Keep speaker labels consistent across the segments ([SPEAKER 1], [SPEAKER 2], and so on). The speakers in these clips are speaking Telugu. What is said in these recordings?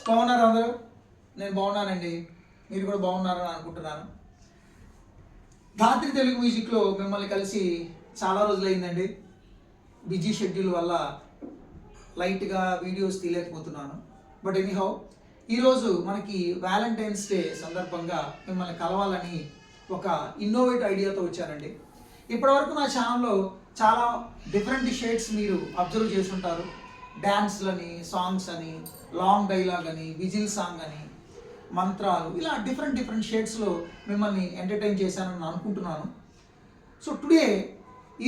[SPEAKER 1] బాగున్నారు అందరూ? నేను బాగున్నానండి. మీరు కూడా బాగున్నారని అనుకుంటున్నాను. ధాత్రి తెలుగు మ్యూజిక్లో మిమ్మల్ని కలిసి చాలా రోజులైందండి. బిజీ షెడ్యూల్ వల్ల లైట్గా వీడియోస్ తీయలేకపోతున్నాను. బట్ ఎనీహౌ, ఈరోజు మనకి వ్యాలంటైన్స్ డే సందర్భంగా మిమ్మల్ని కలవాలని ఒక ఇన్నోవేటివ్ ఐడియాతో వచ్చానండి. ఇప్పటివరకు నా ఛానల్లో చాలా డిఫరెంట్ షేడ్స్ మీరు అబ్జర్వ్ చేసి ఉంటారు. డ్యాన్స్లని, సాంగ్స్ అని, లాంగ్ డైలాగ్ అని, విజిల్ సాంగ్ అని, మంత్రాలు, ఇలా డిఫరెంట్ షేడ్స్లో మిమ్మల్ని ఎంటర్టైన్ చేశానని అనుకుంటున్నాను. సో టుడే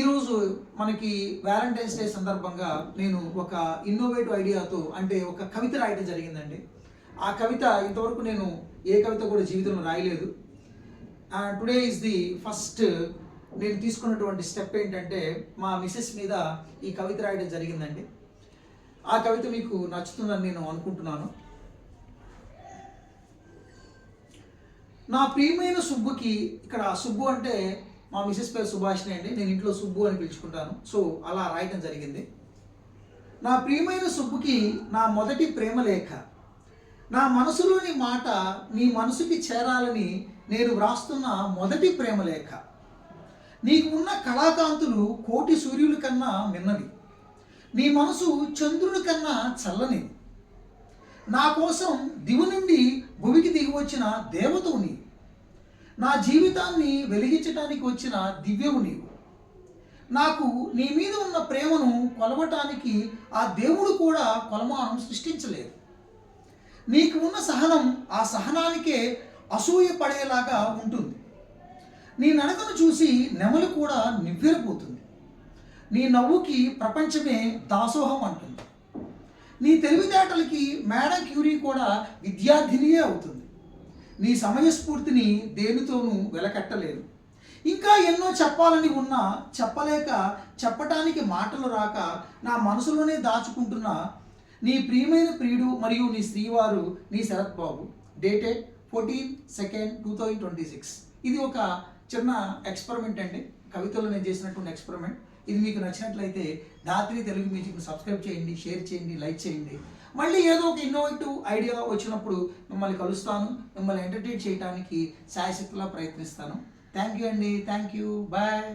[SPEAKER 1] ఈరోజు మనకి వ్యాలంటైన్స్ డే సందర్భంగా నేను ఒక ఇన్నోవేటివ్ ఐడియాతో అంటే ఒక కవిత రాయడం జరిగిందండి. ఆ కవిత ఇంతవరకు నేను ఏ కవిత కూడా జీవితంలో రాయలేదు. టుడే ఈజ్ ది ఫస్ట్ నేను తీసుకున్నటువంటి స్టెప్ ఏంటంటే మా మిసెస్ మీద ఈ కవిత రాయడం జరిగిందండి. ఆ కవిత మీకు నచ్చుతుందని నేను అనుకుంటున్నాను. నా ప్రియమైన సుబ్బుకి, ఇక్కడ సుబ్బు అంటే మా మిసెస్ పేరు సుభాషిణి అండి, నేను ఇంట్లో సుబ్బు అని పిలుచుకుంటాను. సో అలా రాయటం జరిగింది. నా ప్రియమైన సుబ్బుకి నా మొదటి ప్రేమ లేఖ, నా మనసులోని మాట నీ మనసుకి చేరాలని నేను వ్రాస్తున్న మొదటి ప్రేమ లేఖ. నీకు ఉన్న కళాకాంతులు కోటి సూర్యుల కన్నా మిన్నవి, నీ మనసు చంద్రుడి కన్నా చల్లనిది. నా కోసం దివు నుండి భువికి దిగి వచ్చిన దేవతవు నీవు, నా జీవితాన్ని వెలిగించడానికి వచ్చిన దివ్యవు నీవు. నాకు నీ మీద ఉన్న ప్రేమను కొలవటానికి ఆ దేవుడు కూడా కొలమానం సృష్టించలేదు. నీకు ఉన్న సహనం ఆ సహనానికే అసూయ పడేలాగా ఉంటుంది. నీ నడకను చూసి నెమలు కూడా నివ్వెరపోతుంది. నీ నవ్వుకి ప్రపంచమే దాసోహం అంటుంది. నీ తెలివితేటలకి మేడం క్యూరీ కూడా విద్యార్థినియే అవుతుంది. నీ సమయస్ఫూర్తిని దేనితోనూ వెలకట్టలేను. ఇంకా ఎన్నో చెప్పాలని ఉన్నా చెప్పలేక, చెప్పటానికి మాటలు రాక నా మనసులోనే దాచుకుంటున్న నీ ప్రియమైన ప్రియుడు మరియు నీ శ్రీవారు నీ శరత్ బాబు. డేటెడ్ 14/2/2026. ఇది ఒక చిన్న ఎక్స్పెరిమెంట్ అండి, కవితలో నేను చేసినటువంటి ఎక్స్పెరిమెంట్. ఇది మీకు నచ్చినట్లయితే ధాత్రి తెలుగు మ్యూజిక్ని సబ్స్క్రైబ్ చేయండి, షేర్ చేయండి, లైక్ చేయండి. మళ్ళీ ఏదో ఒక ఇన్నోవేటివ్ ఐడియా వచ్చినప్పుడు మిమ్మల్ని కలుస్తాను. మిమ్మల్ని ఎంటర్టైన్ చేయడానికి శాయశక్తిలా ప్రయత్నిస్తాను. థ్యాంక్ యూ అండి. Thank you. బాయ్.